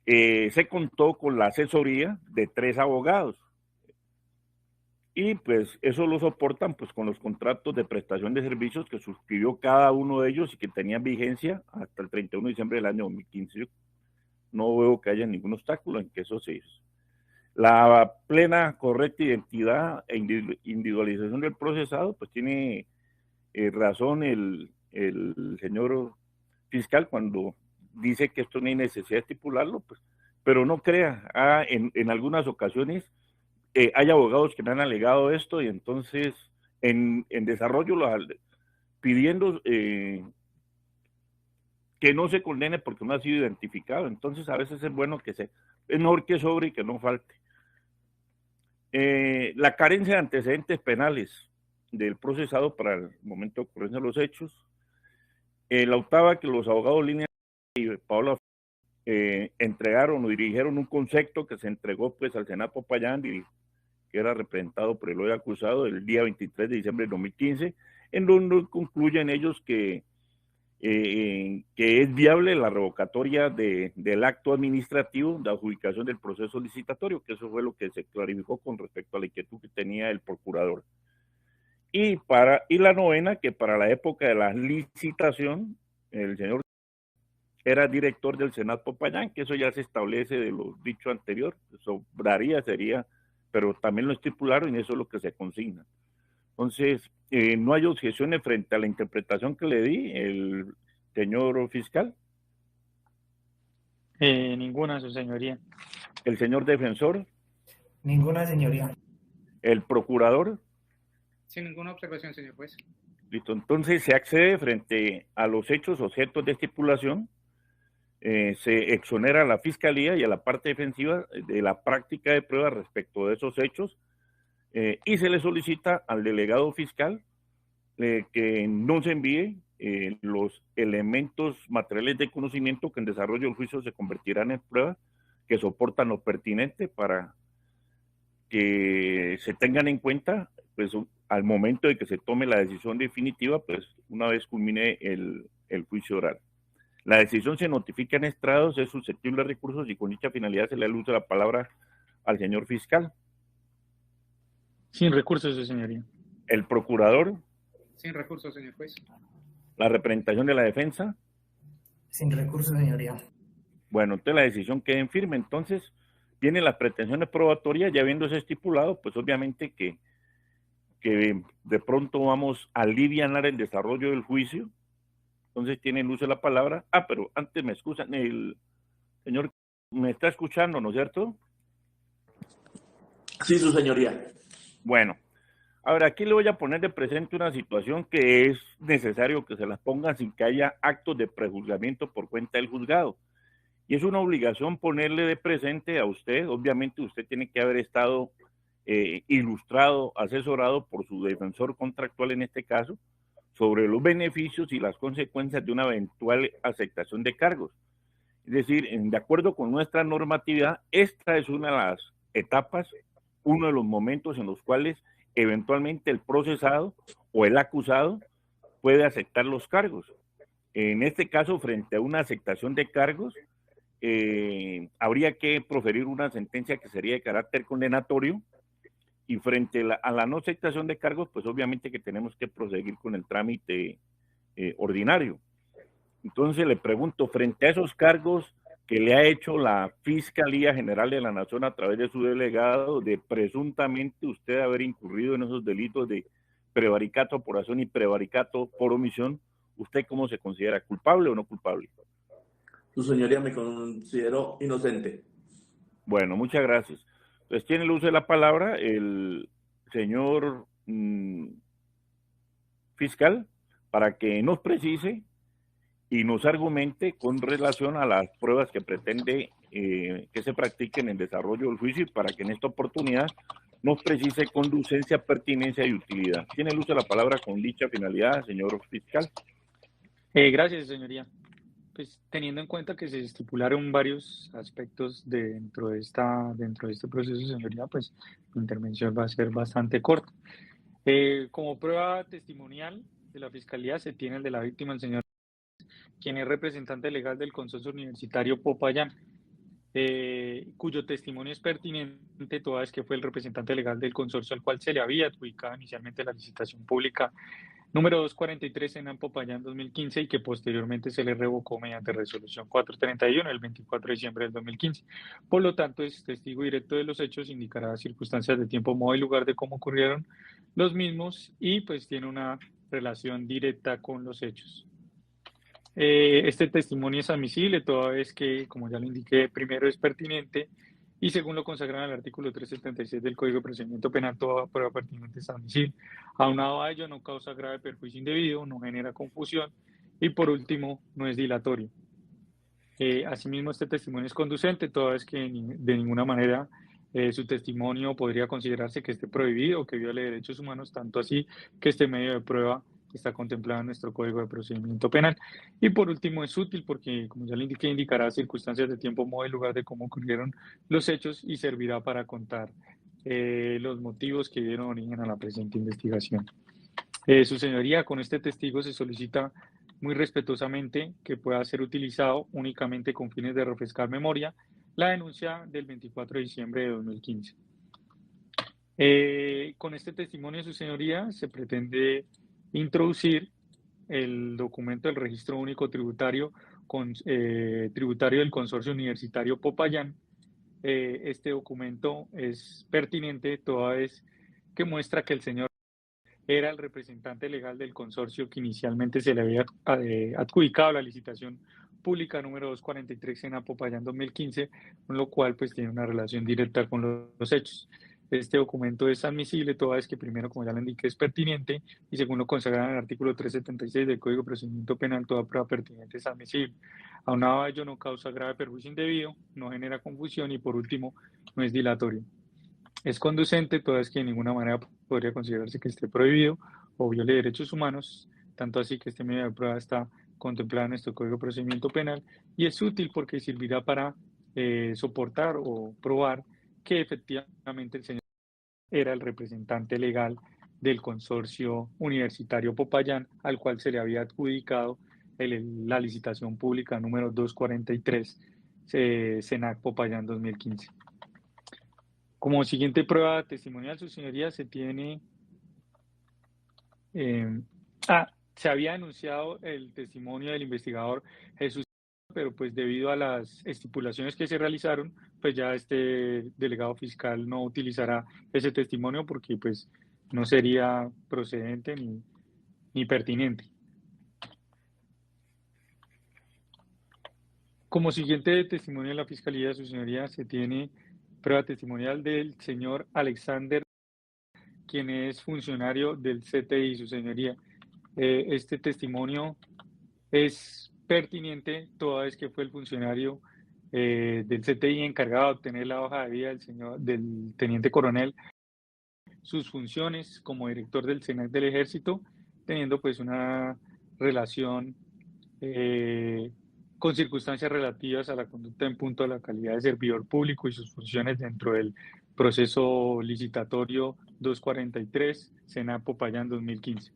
se contó con la asesoría de 3 abogados. Y pues eso lo soportan pues con los contratos de prestación de servicios que suscribió cada uno de ellos y que tenían vigencia hasta el 31 de diciembre del año 2015. Yo no veo que haya ningún obstáculo en que eso se hizo. La plena, correcta identidad e individualización del procesado, pues tiene razón el señor fiscal cuando dice que esto no hay necesidad de estipularlo, pues, pero no crea, en algunas ocasiones hay abogados que me han alegado esto y entonces en desarrollo pidiendo que no se condene porque no ha sido identificado. Entonces a veces es bueno es mejor que sobre y que no falte. La carencia de antecedentes penales del procesado para el momento de ocurrencia de los hechos. La octava, que los abogados Línea y Paola entregaron o dirigieron un concepto que se entregó pues al Senado Popayán, que era representado por el hoy acusado el día 23 de diciembre de 2015, en donde concluyen ellos que es viable la revocatoria del acto administrativo de adjudicación del proceso licitatorio, que eso fue lo que se clarificó con respecto a la inquietud que tenía el procurador. Y la novena, que para la época de la licitación, el señor era director del Senado Popayán, que eso ya se establece de lo dicho anterior, sobraría, sería, pero también lo estipularon y eso es lo que se consigna. Entonces, no hay objeciones frente a la interpretación que le di el señor fiscal. Ninguna, su señoría. El señor defensor. Ninguna, señoría. El procurador. Sin ninguna observación, señor juez. Listo, entonces se accede frente a los hechos objetos de estipulación, se exonera a la fiscalía y a la parte defensiva de la práctica de prueba respecto de esos hechos, y se le solicita al delegado fiscal que no se envíe los elementos materiales de conocimiento que en desarrollo del juicio se convertirán en pruebas que soportan lo pertinente para que se tengan en cuenta pues al momento de que se tome la decisión definitiva, pues una vez culmine el juicio oral. La decisión se notifica en estrados, es susceptible de recursos y con dicha finalidad se le da uso de la palabra al señor fiscal. Sin recursos, su señoría. El procurador. Sin recursos, señor juez. La representación de la defensa. Sin recursos, señoría. Bueno, entonces la decisión queda en firme. Entonces, vienen las pretensiones probatorias, ya habiéndose estipulado, pues obviamente que de pronto vamos a alivianar el desarrollo del juicio. Entonces tiene el uso de la palabra. Pero antes me excusan, el señor me está escuchando, ¿no es cierto? Sí, su señoría. Bueno, ahora aquí le voy a poner de presente una situación que es necesario que se las pongan sin que haya actos de prejuzgamiento por cuenta del juzgado. Y es una obligación ponerle de presente a usted. Obviamente usted tiene que haber estado ilustrado, asesorado por su defensor contractual en este caso, sobre los beneficios y las consecuencias de una eventual aceptación de cargos. Es decir, de acuerdo con nuestra normatividad, esta es una de las etapas, uno de los momentos en los cuales eventualmente el procesado o el acusado puede aceptar los cargos. En este caso, frente a una aceptación de cargos, habría que proferir una sentencia que sería de carácter condenatorio, y frente a la no aceptación de cargos, pues obviamente que tenemos que proseguir con el trámite ordinario. Entonces le pregunto, frente a esos cargos que le ha hecho la Fiscalía General de la Nación a través de su delegado, de presuntamente usted haber incurrido en esos delitos de prevaricato por acción y prevaricato por omisión, ¿usted cómo se considera, culpable o no culpable? Su señoría, me considero inocente. Bueno, muchas gracias. Entonces tiene el uso de la palabra el señor fiscal para que nos precise y nos argumente con relación a las pruebas que pretende que se practiquen en el desarrollo del juicio, y para que en esta oportunidad nos precise conducencia, pertinencia y utilidad. Tiene el uso de la palabra con dicha finalidad, señor fiscal. Gracias, señoría. Pues teniendo en cuenta que se estipularon varios aspectos dentro de este proceso, señoría, pues mi intervención va a ser bastante corta. Como prueba testimonial de la Fiscalía se tiene el de la víctima, el señor, quien es representante legal del Consorcio Universitario Popayán, cuyo testimonio es pertinente toda vez que fue el representante legal del consorcio al cual se le había adjudicado inicialmente la licitación pública número 243 en Popayán 2015 y que posteriormente se le revocó mediante resolución 431 el 24 de diciembre del 2015. Por lo tanto, es testigo directo de los hechos, indicará circunstancias de tiempo, modo y lugar de cómo ocurrieron los mismos y pues tiene una relación directa con los hechos. Este testimonio es admisible toda vez que, como ya lo indiqué, primero es pertinente y según lo consagra en el artículo 376 del Código de Procedimiento Penal, toda prueba pertinente es admisible. Aunado a ello, no causa grave perjuicio indebido, no genera confusión y por último, no es dilatorio. Asimismo, este testimonio es conducente toda vez que de ninguna manera su testimonio podría considerarse que esté prohibido o que viole derechos humanos, tanto así que este medio de prueba está contemplado en nuestro Código de Procedimiento Penal. Y por último, es útil porque, como ya le indiqué, indicará circunstancias de tiempo, modo y lugar de cómo ocurrieron los hechos y servirá para contar los motivos que dieron origen a la presente investigación. Su señoría, con este testigo se solicita muy respetuosamente que pueda ser utilizado únicamente con fines de refrescar memoria la denuncia del 24 de diciembre de 2015. Con este testimonio, su señoría, se pretende introducir el documento del Registro Único Tributario tributario del Consorcio Universitario Popayán. Este documento es pertinente toda vez que muestra que el señor era el representante legal del consorcio que inicialmente se le había adjudicado la licitación pública número 243 en Popayán 2015, con lo cual pues tiene una relación directa con los hechos. Este documento es admisible toda vez que primero, como ya le indiqué, es pertinente y según lo consagra en el artículo 376 del Código de Procedimiento Penal, toda prueba pertinente es admisible. Aunado a ello, no causa grave perjuicio indebido, no genera confusión y por último, no es dilatorio. Es conducente toda vez que de ninguna manera podría considerarse que esté prohibido o viole derechos humanos, tanto así que este medio de prueba está contemplado en nuestro Código de Procedimiento Penal y es útil porque servirá para soportar o probar que efectivamente el señor era el representante legal del consorcio universitario Popayán, al cual se le había adjudicado la licitación pública número 243, SENAC Popayán 2015. Como siguiente prueba testimonial, su señoría, se tiene... se había anunciado el testimonio del investigador Jesús, pero pues debido a las estipulaciones que se realizaron, pues ya este delegado fiscal no utilizará ese testimonio porque pues no sería procedente ni pertinente. Como siguiente testimonio de la Fiscalía, su señoría, se tiene prueba testimonial del señor Alexander, quien es funcionario del CTI, su señoría. Este testimonio es pertinente toda vez que fue el funcionario del CTI encargado de obtener la hoja de vida del teniente coronel, sus funciones como director del SENAC del Ejército, teniendo pues una relación con circunstancias relativas a la conducta en punto a la calidad de servidor público y sus funciones dentro del proceso licitatorio 243, SENAC Popayán 2015.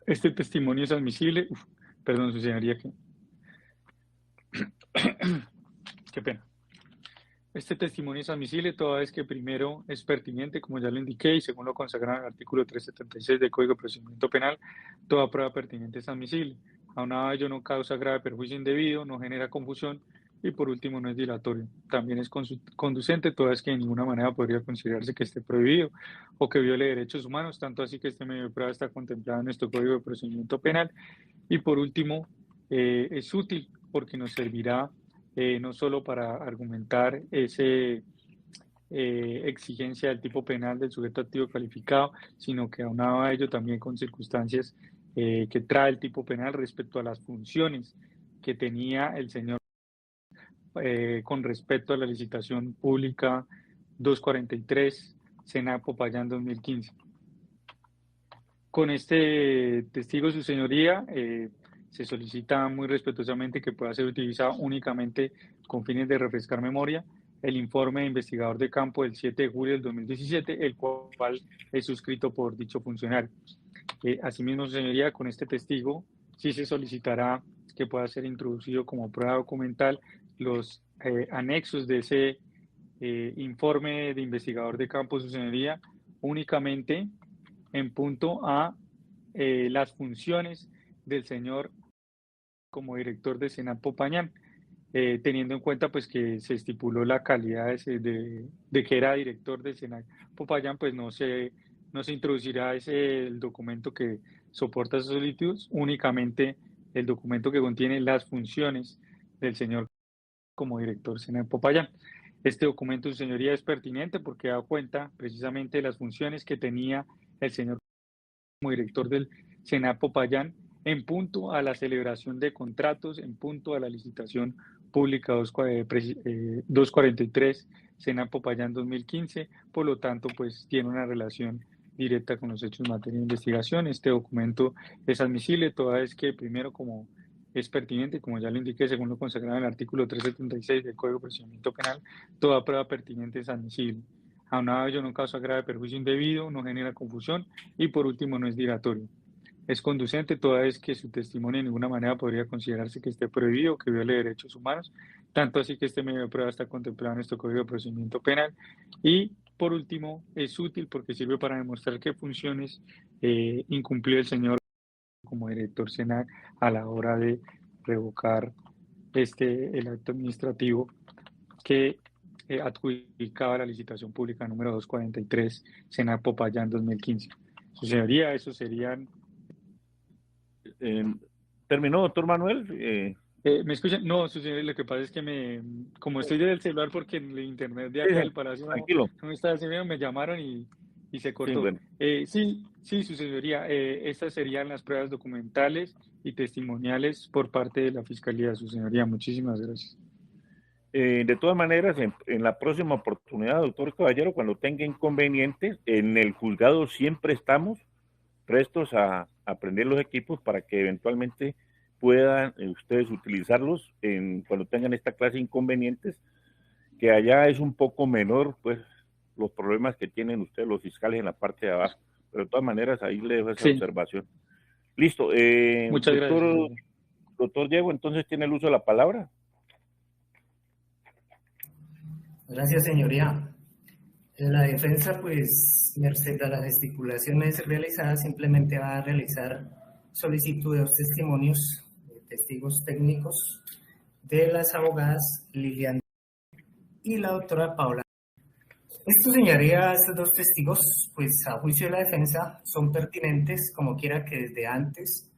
Este testimonio es admisible Perdón, su señoría, qué pena. Este testimonio es admisible toda vez que primero es pertinente, como ya lo indiqué, y según lo consagrado en el artículo 376 del Código de Procedimiento Penal, toda prueba pertinente es admisible. Aunado a ello, no causa grave perjuicio indebido, no genera confusión y por último no es dilatorio. También es conducente toda vez que de ninguna manera podría considerarse que esté prohibido o que viole derechos humanos, tanto así que este medio de prueba está contemplado en nuestro Código de Procedimiento Penal. Y por último, es útil porque nos servirá no solo para argumentar esa exigencia del tipo penal del sujeto activo calificado, sino que aunado a ello también con circunstancias que trae el tipo penal respecto a las funciones que tenía el señor con respecto a la licitación pública 243, Senat Popayán 2015. Con este testigo, su señoría, se solicita muy respetuosamente que pueda ser utilizado únicamente con fines de refrescar memoria el informe de investigador de campo del 7 de julio del 2017, el cual es suscrito por dicho funcionario. Asimismo, su señoría, con este testigo sí se solicitará que pueda ser introducido como prueba documental los anexos de ese informe de investigador de campo, su señoría, únicamente en punto a las funciones del señor como director de Senat Popayán, teniendo en cuenta pues que se estipuló la calidad de que era director de Senat Popayán, pues no se introducirá el documento que soporta esas solicitudes, únicamente el documento que contiene las funciones del señor como director Senat Popayán. Este documento, su señoría, es pertinente porque da cuenta precisamente de las funciones que tenía el señor como director del Senat Popayán en punto a la celebración de contratos, en punto a la licitación pública 243 Senat Popayán 2015, por lo tanto, pues tiene una relación directa con los hechos en materia de investigación. Este documento es admisible toda vez que primero, como es pertinente, como ya lo indiqué, según lo consagrado en el artículo 376 del Código de Procedimiento Penal, toda prueba pertinente es admisible. Aunado a ello, no causa grave perjuicio indebido, no genera confusión y por último no es dilatorio. Es conducente toda vez que su testimonio de ninguna manera podría considerarse que esté prohibido o que viole derechos humanos, tanto así que este medio de prueba está contemplado en nuestro Código de Procedimiento Penal. Y por último, es útil porque sirve para demostrar qué funciones incumplió el señor como director Senat a la hora de revocar el acto administrativo que adjudicaba la licitación pública número 243 Senat Popayán 2015. Su señoría, eso serían... ¿Terminó, doctor Manuel? ¿Me escuchan? No, su señoría, lo que pasa es que como estoy desde el celular porque en el internet de acá del Palacio no me estaba haciendo, me llamaron y se cortó. Sí, bueno. Sí, su señoría, estas serían las pruebas documentales y testimoniales por parte de la Fiscalía, su señoría. Muchísimas gracias. De todas maneras, en la próxima oportunidad, doctor Caballero, cuando tenga inconvenientes, en el juzgado siempre estamos prestos a prender los equipos para que eventualmente puedan ustedes utilizarlos cuando tengan esta clase de inconvenientes, que allá es un poco menor, pues, los problemas que tienen ustedes los fiscales en la parte de abajo. Pero de todas maneras, ahí le dejo esa observación. Listo. Muchas gracias. Doctor Diego, entonces tiene el uso de la palabra. Gracias, señoría. La defensa, pues, merced a las estipulaciones realizadas, simplemente va a realizar solicitud de los testimonios de testigos técnicos de las abogadas Liliana y la doctora Paola. Esto, señoría, estos dos testigos, pues, a juicio de la defensa, son pertinentes, como quiera que desde antes,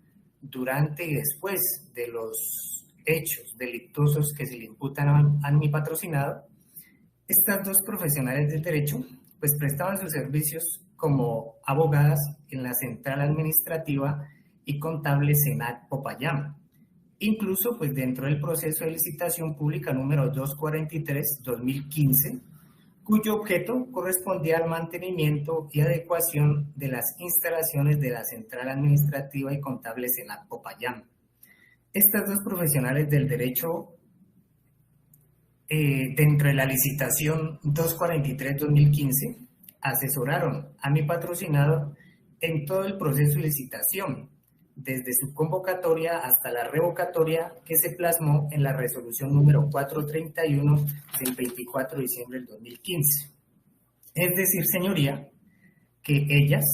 durante y después de los hechos delictuosos que se le imputan a mi patrocinado, estas dos profesionales del derecho pues prestaban sus servicios como abogadas en la Central Administrativa y Contable Senat Popayán, incluso pues dentro del proceso de licitación pública número 243-2015, cuyo objeto correspondía al mantenimiento y adecuación de las instalaciones de la Central Administrativa y Contable Senat Popayán. Estas dos profesionales del derecho dentro de la licitación 243-2015, asesoraron a mi patrocinado en todo el proceso de licitación, desde su convocatoria hasta la revocatoria que se plasmó en la resolución número 431 del 24 de diciembre del 2015. Es decir, señoría, que ellas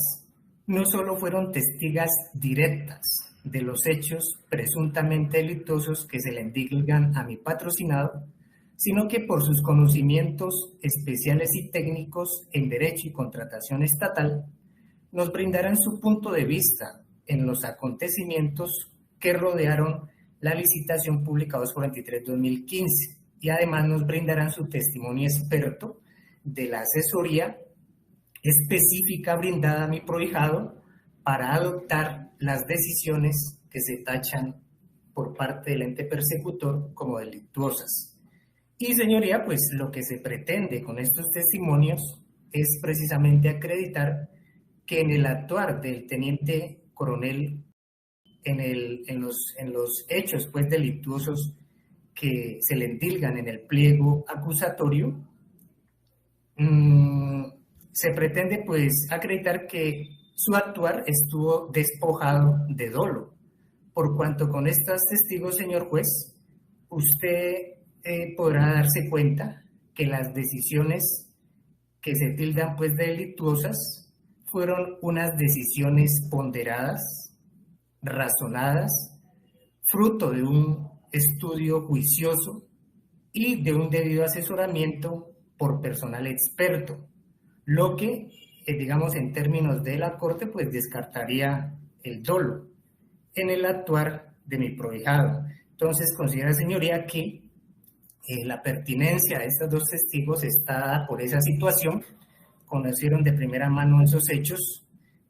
no solo fueron testigas directas de los hechos presuntamente delictuosos que se le indilgan a mi patrocinado, sino que por sus conocimientos especiales y técnicos en derecho y contratación estatal, nos brindarán su punto de vista en los acontecimientos que rodearon la licitación pública 243-2015 y además nos brindarán su testimonio experto de la asesoría específica brindada a mi prohijado para adoptar las decisiones que se tachan por parte del ente persecutor como delictuosas. Y señoría, pues lo que se pretende con estos testimonios es precisamente acreditar que en el actuar del teniente coronel en los hechos pues delictuosos que se le endilgan en el pliego acusatorio, se pretende pues acreditar que su actuar estuvo despojado de dolo, por cuanto con estos testigos, señor juez, usted podrá darse cuenta que las decisiones que se tildan pues de delictuosas fueron unas decisiones ponderadas, razonadas, fruto de un estudio juicioso y de un debido asesoramiento por personal experto, lo que, digamos, en términos de la Corte, pues descartaría el dolo en el actuar de mi prohijado. Entonces, considera, señoría, que la pertinencia de estos dos testigos está dada por esa situación, conocieron de primera mano esos hechos,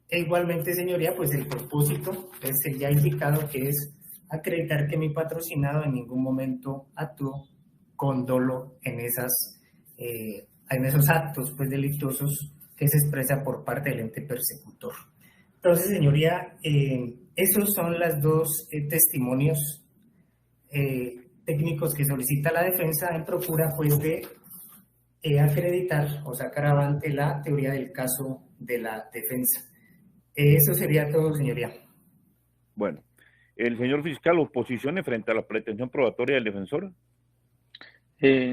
e igualmente, señoría, pues el propósito es el ya indicado, que es acreditar que mi patrocinado en ningún momento actuó con dolo en esos actos pues delictuosos que se expresa por parte del ente persecutor. Entonces, señoría, esos son los dos testimonios técnicos que solicita la defensa en procura pues de acreditar o sacar avante la teoría del caso de la defensa. Eso sería todo, señoría. Bueno, el señor fiscal, ¿oposiciones frente a la pretensión probatoria del defensor?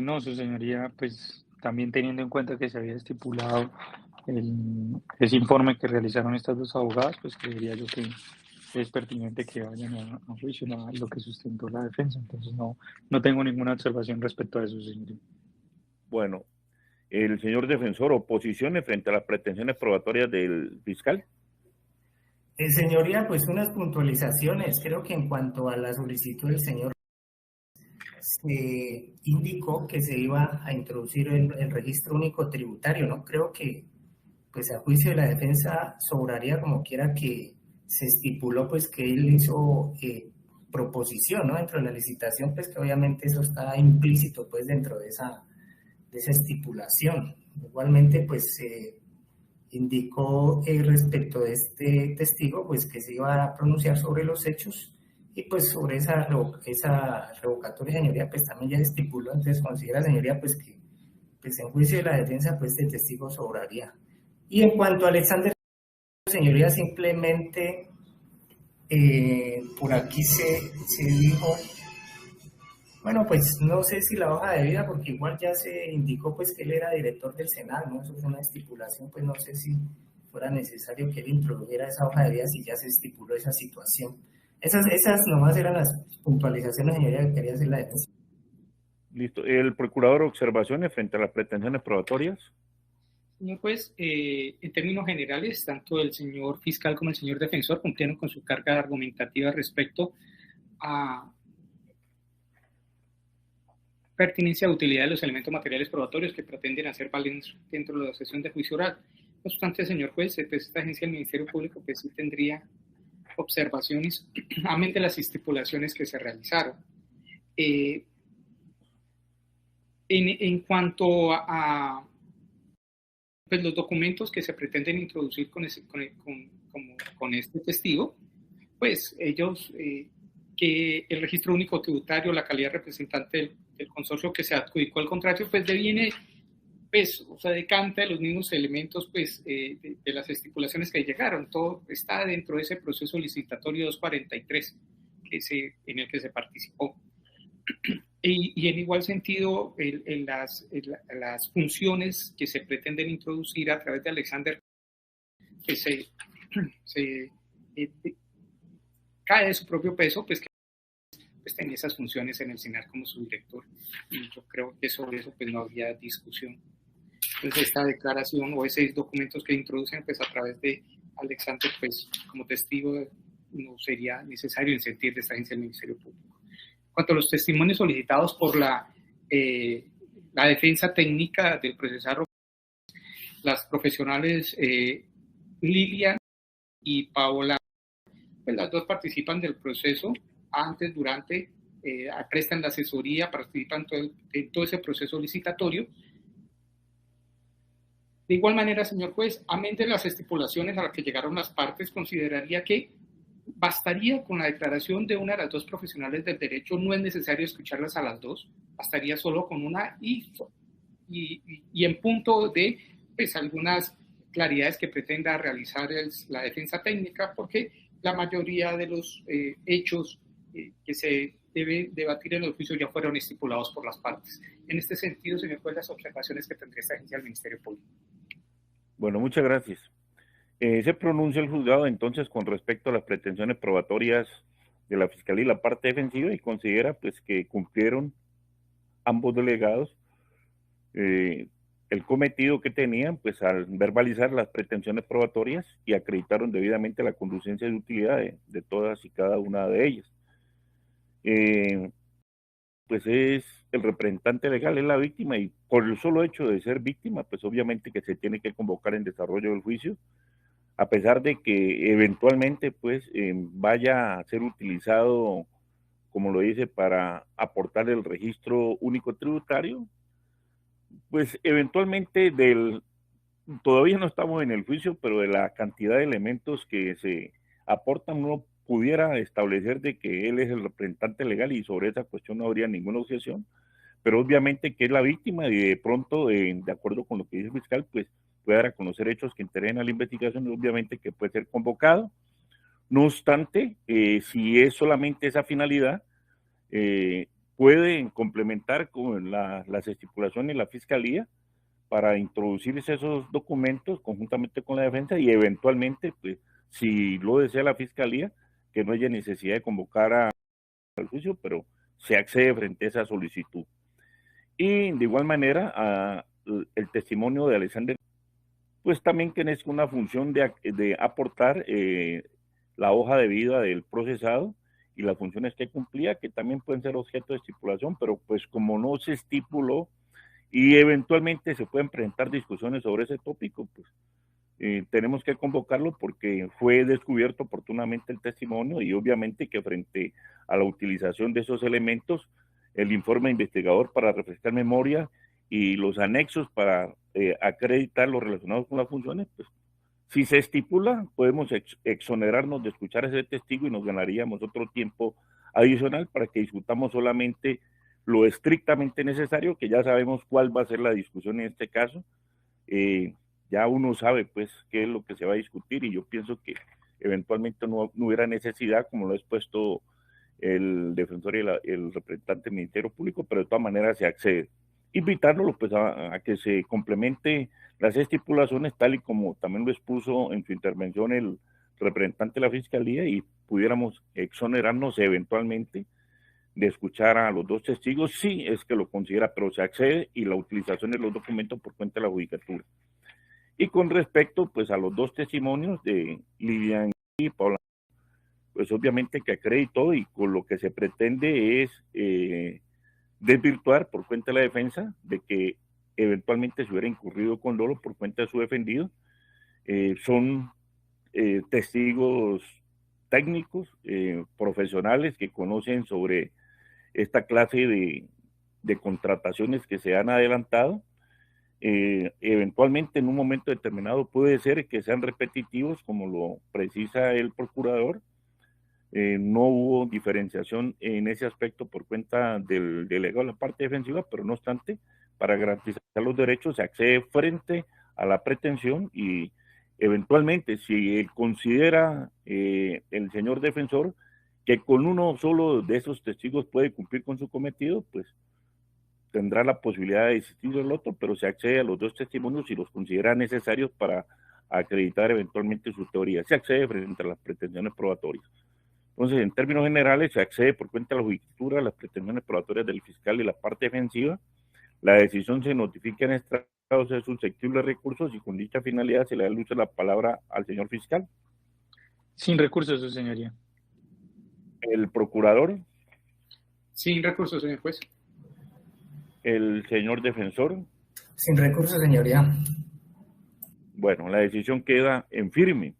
No, su señoría, pues también teniendo en cuenta que se había estipulado ese informe que realizaron estas dos abogadas, pues creería yo que es pertinente que vayan a juicio, a lo que sustentó la defensa. Entonces no tengo ninguna observación respecto a eso, señoría. Bueno, el señor defensor, ¿oposiciones frente a las pretensiones probatorias del fiscal? Señoría, pues unas puntualizaciones. Creo que en cuanto a la solicitud del señor, se indicó que se iba a introducir el registro único tributario, ¿no? Creo que, pues a juicio de la defensa, sobraría como quiera que se estipuló, pues que él hizo proposición, ¿no? Dentro de la licitación, pues que obviamente eso está implícito, pues dentro de esa estipulación. Igualmente, pues indicó respecto de este testigo, pues que se iba a pronunciar sobre los hechos y pues sobre esa revocatoria, señoría, pues también ya se estipuló. Entonces considera, señoría, pues que pues en juicio de la defensa, pues el testigo sobraría. Y en cuanto a Alexander, señoría, simplemente por aquí se dijo, bueno, pues no sé si la hoja de vida, porque igual ya se indicó pues que él era director del Senado, ¿no? Eso fue una estipulación, pues no sé si fuera necesario que él introdujera esa hoja de vida si ya se estipuló esa situación. Esas nomás eran las puntualizaciones, señoría, que quería hacer la defensa. Listo. ¿El procurador, observaciones frente a las pretensiones probatorias? Señor juez, en términos generales, tanto el señor fiscal como el señor defensor cumplieron con su carga argumentativa respecto a pertinencia e utilidad de los elementos materiales probatorios que pretenden hacer valer dentro de la sesión de juicio oral. No obstante, señor juez, pues esta agencia del Ministerio Público pues sí tendría observaciones, amén de las estipulaciones que se realizaron. En cuanto a pues, los documentos que se pretenden introducir con este testigo, pues ellos, que el registro único tributario, la calidad representante del consorcio que se adjudicó el contrato, pues deviene pues, o sea, decanta de los mismos elementos, pues, de las estipulaciones que llegaron. Todo está dentro de ese proceso licitatorio 243 en el que se participó. Y en igual sentido, las funciones que se pretenden introducir a través de Alexander, que cae de su propio peso, pues tenía esas funciones en el SENAR como su director, y yo creo que sobre eso pues no había discusión. Entonces esta declaración o esos documentos que introducen pues a través de Alexander pues como testigo no sería necesario en sentir de esta agencia del Ministerio Público. En cuanto a los testimonios solicitados por la defensa técnica del procesado, las profesionales Lilian y Paola, pues las dos participan del proceso antes, durante, prestan la asesoría, participan en todo ese proceso licitatorio. De igual manera, señor juez, amén de las estipulaciones a las que llegaron las partes, consideraría que bastaría con la declaración de una de las dos profesionales del derecho, no es necesario escucharlas a las dos, bastaría solo con una y en punto de pues, algunas claridades que pretenda realizar la defensa técnica, porque la mayoría de los hechos que se debe debatir en el juicio ya fueron estipulados por las partes. En este sentido, señor juez, las observaciones que tendría esta agencia del Ministerio Público. Bueno, muchas gracias. Se pronuncia el juzgado entonces con respecto a las pretensiones probatorias de la Fiscalía y la parte defensiva y considera pues que cumplieron ambos delegados el cometido que tenían pues al verbalizar las pretensiones probatorias y acreditaron debidamente la conducencia de utilidad de todas y cada una de ellas. Pues es el representante legal, es la víctima y por el solo hecho de ser víctima pues obviamente que se tiene que convocar en desarrollo del juicio, a pesar de que eventualmente pues vaya a ser utilizado, como lo dice, para aportar el registro único tributario, pues eventualmente todavía no estamos en el juicio, pero de la cantidad de elementos que se aportan uno pudiera establecer de que él es el representante legal y sobre esa cuestión no habría ninguna objeción, pero obviamente que es la víctima y de pronto, de acuerdo con lo que dice el fiscal, pues puede dar a conocer hechos que interesen a la investigación y obviamente que puede ser convocado. No obstante, si es solamente esa finalidad, pueden complementar con las estipulaciones de la Fiscalía para introducirse esos documentos conjuntamente con la defensa y eventualmente, pues, si lo desea la Fiscalía, que no haya necesidad de convocar al juicio, pero se accede frente a esa solicitud. Y de igual manera, el testimonio de Alexander, pues también que es una función de aportar la hoja de vida del procesado y las funciones que cumplía, que también pueden ser objeto de estipulación, pero pues como no se estipuló y eventualmente se pueden presentar discusiones sobre ese tópico, pues tenemos que convocarlo porque fue descubierto oportunamente el testimonio y obviamente que frente a la utilización de esos elementos, el informe investigador para refrescar memoria y los anexos para acreditar los relacionados con las funciones, pues si se estipula, podemos exonerarnos de escuchar a ese testigo y nos ganaríamos otro tiempo adicional para que discutamos solamente lo estrictamente necesario, que ya sabemos cuál va a ser la discusión en este caso. Ya uno sabe pues qué es lo que se va a discutir y yo pienso que eventualmente no hubiera necesidad, como lo ha expuesto el defensor y el representante del Ministerio Público, pero de todas maneras se accede. Invitándolo pues a que se complemente las estipulaciones tal y como también lo expuso en su intervención el representante de la Fiscalía y pudiéramos exonerarnos eventualmente de escuchar a los dos testigos, sí es que lo considera, pero se accede y la utilización de los documentos por cuenta de la judicatura. Y con respecto pues a los dos testimonios de Lilian y Paula, pues obviamente que acreditó y con lo que se pretende es desvirtuar por cuenta de la defensa de que eventualmente se hubiera incurrido con dolo por cuenta de su defendido. Son testigos técnicos, profesionales que conocen sobre esta clase de contrataciones que se han adelantado. Eventualmente en un momento determinado puede ser que sean repetitivos, como lo precisa el procurador, no hubo diferenciación en ese aspecto por cuenta del delegado de la parte defensiva, pero no obstante, para garantizar los derechos se accede frente a la pretensión y eventualmente, si considera el señor defensor que con uno solo de esos testigos puede cumplir con su cometido, pues tendrá la posibilidad de desistir del otro, pero se accede a los dos testimonios si los considera necesarios para acreditar eventualmente su teoría. Se accede frente a las pretensiones probatorias. Entonces, en términos generales, se accede por cuenta de la judicatura a las pretensiones probatorias del fiscal y la parte defensiva. La decisión se notifica en estrados de susceptibles recursos y con dicha finalidad se le da luz a la palabra al señor fiscal. Sin recursos, su señoría. El procurador. Sin recursos, señor juez. El señor defensor. Sin recursos, señoría. Bueno, la decisión queda en firme.